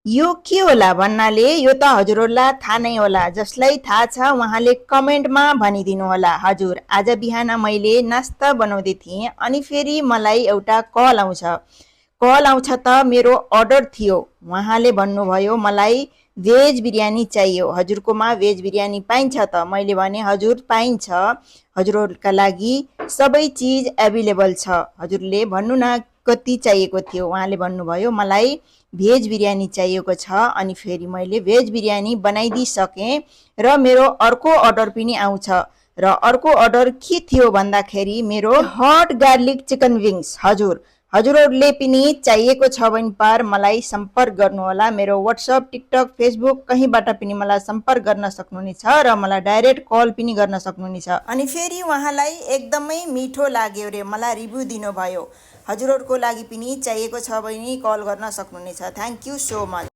यो के होला भन्नाले यो त हजुरहरूलाई थाहा नै होला। जसलाई थाहा छ उहाँले कमेन्टमा भनिदिनु होला। हजुर, आज बिहान मैले नास्ता बनाउँदै थिएँ अनि फेरि मलाई एउटा कल आउँछ। त मेरो अर्डर थियो। उहाँले भन्नुभयो मलाई भेज बिरयानी चाहियो। हजुरकोमा भेज बिरयानी पाइन्छ त? मैले भने हजुर पाइन्छ, हजुरहरूका लागि सबै चिज एभाइलेबल छ। हजुरले भन्नु न कति चाहिएको थियो? उहाँले भन्नुभयो मलाई भेज बिरयानी चाहिएको छ। अनि फेरि मैले भेज बिरयानी बनाइदिइसकेँ र मेरो अर्को अर्डर पनि आउँछ। र अर्को अर्डर के थियो भन्दाखेरि मेरो हट गार्लिक चिकन विङ्स। हजुरहरूले पनि चाहिएको छ भने पर मलाई सम्पर्क गर्नुहोला। मेरो व्हाट्सएप, टिकटक, फेसबुक कहीँबाट पनि मलाई सम्पर्क गर्न सक्नुहुनेछ र मलाई डाइरेक्ट कल पनि गर्न सक्नुहुनेछ। अनि फेरि उहाँलाई एकदमै मिठो लाग्यो रे, मलाई रिभ्यू दिनुभयो। हजुरहरूको लागि पनि चाहिएको छ भने कल गर्न सक्नुहुनेछ। Thank you so much.